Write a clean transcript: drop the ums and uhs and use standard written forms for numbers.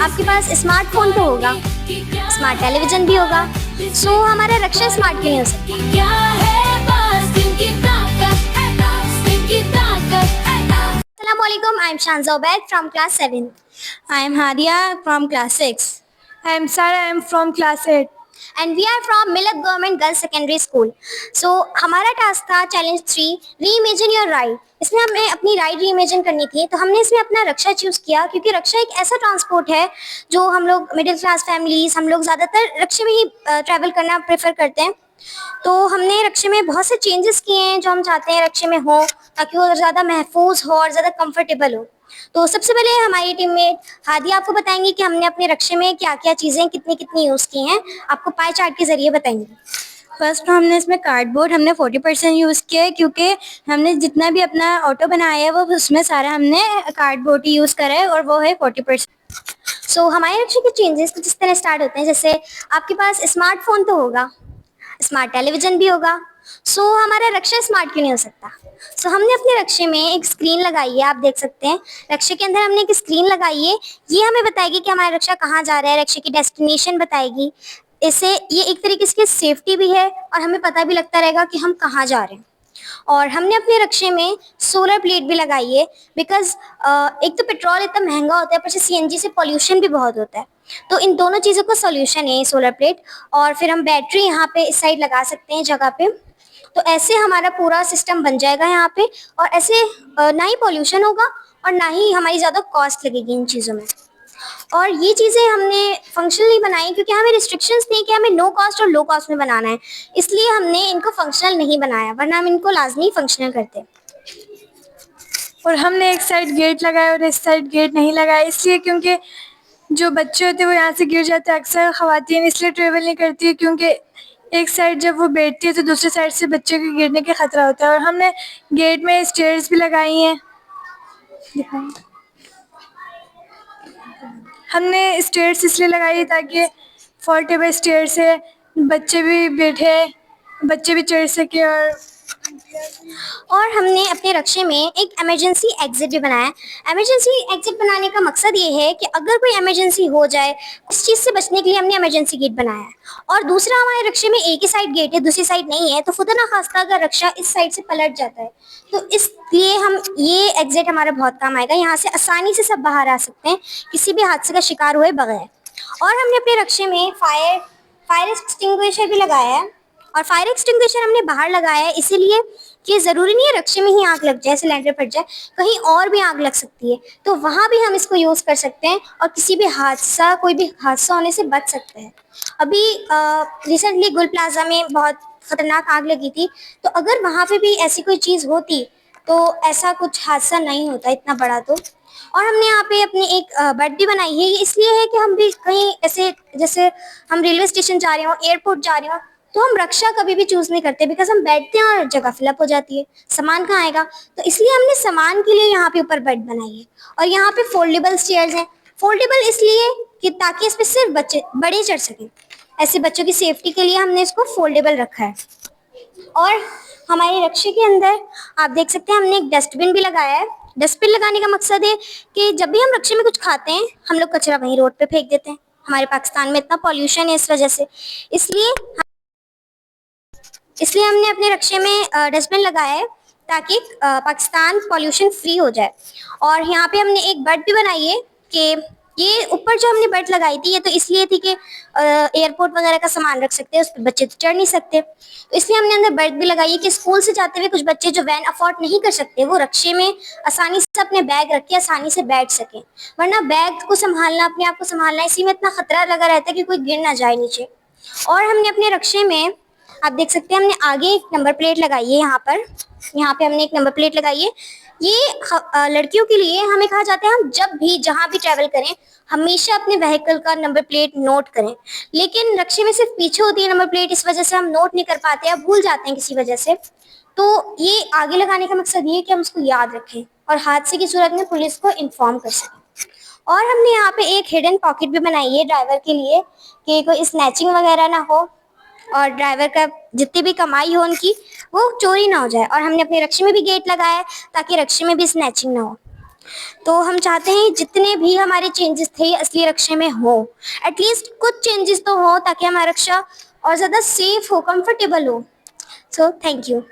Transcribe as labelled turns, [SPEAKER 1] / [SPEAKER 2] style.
[SPEAKER 1] आपके पास स्मार्टफोन तो होगा, स्मार्ट टेलीविजन भी होगा, सो हमारा रक्षा स्मार्ट क्यों नहीं हो सकता? Assalamualaikum, I'm Shanza Obaid from class 7.
[SPEAKER 2] I am Hadia from class 6.
[SPEAKER 3] I am Sarah, I am from class 8.
[SPEAKER 1] And we are from Millat Government Girls Secondary School. So हमारा task था challenge 3, reimagine your ride. इसमें हमें अपनी ride reimagine करनी थी, तो हमने इसमें अपना रक्षा चूज किया, क्योंकि रक्षा एक ऐसा ट्रांसपोर्ट है जो हम लोग मिडिल क्लास फैमिलीज, हम लोग ज़्यादातर रक्षा में ही ट्रैवल करना प्रेफर करते हैं। तो हमने रक्षा में बहुत से चेंजेस किए हैं जो हम चाहते हैं रक्षा में हो, ताकि वो ज़्यादा महफूज हो और ज़्यादा कंफर्टेबल हो। तो सबसे पहले हमारी टीम में हादिया आपको बताएंगी कि हमने अपने रक्षा में क्या क्या चीज़ें कितनी कितनी यूज़ की हैं, आपको पाई चार्ट के ज़रिए बताएंगी।
[SPEAKER 2] फर्स्ट हमने इसमें कार्डबोर्ड हमने 40% यूज़ किया है, क्योंकि हमने जितना भी अपना ऑटो बनाया है वो उसमें सारा हमने कार्डबोर्ड ही यूज़ करा है और वो है 40%।
[SPEAKER 1] सो हमारे रक्षा के चेंजेस कुछ इस तरह स्टार्ट होते हैं, जैसे आपके पास स्मार्टफोन तो होगा, स्मार्ट टेलीविजन भी होगा, सो हमारा रक्षा स्मार्ट क्यों नहीं हो सकता? सो हमने अपने रक्षे में एक स्क्रीन लगाई है, आप देख सकते हैं रक्षे के अंदर हमने एक स्क्रीन लगाई है। ये हमें बताएगी कि हमारा रक्षा कहाँ जा रहा है, रक्षे की डेस्टिनेशन बताएगी। इससे ये एक तरीके से सेफ्टी भी है और हमें पता भी लगता रहेगा कि हम कहाँ जा रहे हैं। और हमने अपने रक्षे में सोलर प्लेट भी लगाई है, बिकॉज एक तो पेट्रोल इतना महंगा होता है, पर सीएनजी से पॉल्यूशन भी बहुत होता है, तो इन दोनों चीज़ों का सॉल्यूशन है सोलर प्लेट। और फिर हम बैटरी यहाँ पे इस साइड लगा सकते हैं जगह पे, तो ऐसे हमारा पूरा सिस्टम बन जाएगा यहाँ पे। और ऐसे ना ही पॉल्यूशन होगा और ना ही हमारी ज़्यादा कॉस्ट लगेगी इन चीज़ों में। और ये चीज़ें हमने फंक्शनली बनाई क्योंकि हमें रिस्ट्रिक्शंस थी कि हमें नो कॉस्ट और लो कॉस्ट में बनाना है, इसलिए हमने इनको फंक्शनल नहीं बनाया, वरना हम इनको लाजमी फंक्शनल करते।
[SPEAKER 3] और हमने एक साइड गेट लगाया और इस साइड गेट नहीं लगाया, इसलिए क्योंकि जो बच्चे होते हैं वो यहाँ से गिर जाते हैं। अक्सर ख़वातीन इसलिए ट्रेवल नहीं करती है क्योंकि एक साइड जब वो बैठती है तो दूसरी साइड से बच्चे के गिरने का ख़तरा होता है। और हमने गेट में स्टेयर्स भी लगाई हैं, हमने स्टेयर्स इसलिए लगाई है ताकि फोल्डेबल स्टेयर्स है, बच्चे भी बैठे, बच्चे भी चढ़ सके।
[SPEAKER 1] और हमने अपने रक्षे में एक इमरजेंसी एग्जिट भी बनाया है। इमरजेंसी एग्जिट बनाने का मकसद ये है कि अगर कोई इमरजेंसी हो जाए, उस चीज़ से बचने के लिए हमने इमरजेंसी गेट बनाया है। और दूसरा, हमारे रक्षे में एक ही साइड गेट है, दूसरी साइड नहीं है, तो खुदा ना खास्ता अगर रक्षा इस साइड से पलट जाता है तो इसलिए हम ये एग्जिट हमारा बहुत काम आएगा। यहाँ से आसानी से सब बाहर आ सकते हैं किसी भी हादसे का शिकार हुए बगैर। और हमने अपने रक्षे में फायर एक्सटिंग्विशर भी लगाया है, और फायर एक्सटिंग्विशर हमने बाहर लगाया है इसीलिए कि ज़रूरी नहीं है रक्षे में ही आग लग जाए, सिलेंडर फट जाए, कहीं और भी आग लग सकती है, तो वहाँ भी हम इसको यूज़ कर सकते हैं और किसी भी कोई भी हादसा होने से बच सकते हैं। अभी रिसेंटली गुल प्लाजा में बहुत ख़तरनाक आग लगी थी, तो अगर वहाँ पे भी ऐसी कोई चीज़ होती तो ऐसा कुछ हादसा नहीं होता इतना बड़ा। तो और हमने यहाँ पे अपनी एक बेड भी बनाई है, ये इसलिए है कि हम भी कहीं ऐसे, जैसे हम रेलवे स्टेशन जा रहे हो, एयरपोर्ट जा रहे हो, तो हम रक्षा कभी भी चूज नहीं करते, बिकॉज हम बैठते हैं और जगह फिलअप हो जाती है, सामान कहाँ आएगा, तो इसलिए हमने सामान के लिए यहाँ पे ऊपर बेड बनाई है। और यहाँ पे फोल्डेबल स्टेयर्स हैं, फोल्डेबल इसलिए कि ताकि इस पर सिर्फ बच्चे बड़े चढ़ सकें, ऐसे बच्चों की सेफ्टी के लिए हमने इसको फोल्डेबल रखा है। और हमारे रक्षे के अंदर आप देख सकते हैं हमने एक डस्टबिन भी लगाया है। डस्टबिन लगाने का मकसद है कि जब भी हम रक्षे में कुछ खाते हैं, हम लोग कचरा वहीं रोड पे फेंक देते हैं। हमारे पाकिस्तान में इतना पॉल्यूशन है इस वजह से, इसलिए हमने अपने रक्षे में डस्टबिन लगाया है ताकि पाकिस्तान पॉल्यूशन फ्री हो जाए। और यहाँ पे हमने एक बेड भी बनाई है कि ये ऊपर जो हमने बेड लगाई थी, ये तो इसलिए थी कि एयरपोर्ट वगैरह का सामान रख सकते हैं, उस पर बच्चे तो चढ़ नहीं सकते, तो इसलिए हमने अंदर बेड भी लगाई है कि स्कूल से जाते हुए कुछ बच्चे जो वैन अफोर्ड नहीं कर सकते, वो रक्षे में आसानी से अपने बैग रख के आसानी से बैठ सकें। वरना बैग को संभालना, अपने आप को संभालना, इसी में इतना खतरा लगा रहता है कि कोई गिर ना जाए नीचे। और हमने अपने रक्षे में आप देख सकते हैं हमने आगे एक नंबर प्लेट लगाई है, यहाँ पे हमने एक नंबर प्लेट लगाई है। ये लड़कियों के लिए हमें कहा जाता है हम जब भी जहाँ भी ट्रैवल करें हमेशा अपने व्हीकल का नंबर प्लेट नोट करें, लेकिन रक्षे में सिर्फ पीछे होती है नंबर प्लेट, इस वजह से हम नोट नहीं कर पाते या भूल जाते हैं किसी वजह से। तो ये आगे लगाने का मकसद ये है कि हम उसको याद रखें और हादसे की सूरत में पुलिस को इन्फॉर्म कर सकें। और हमने यहाँ पे एक हिडन पॉकेट भी बनाई है ड्राइवर के लिए कि कोई स्नैचिंग वगैरह ना हो और ड्राइवर का जितनी भी कमाई हो उनकी वो चोरी ना हो जाए। और हमने अपने रक्षे में भी गेट लगाया है ताकि रक्षे में भी स्नैचिंग ना हो। तो हम चाहते हैं जितने भी हमारे चेंजेस थे असली रक्षे में हो, एटलीस्ट कुछ चेंजेस तो हो ताकि हमारा रक्षा और ज़्यादा सेफ हो, कंफर्टेबल हो। So thank you.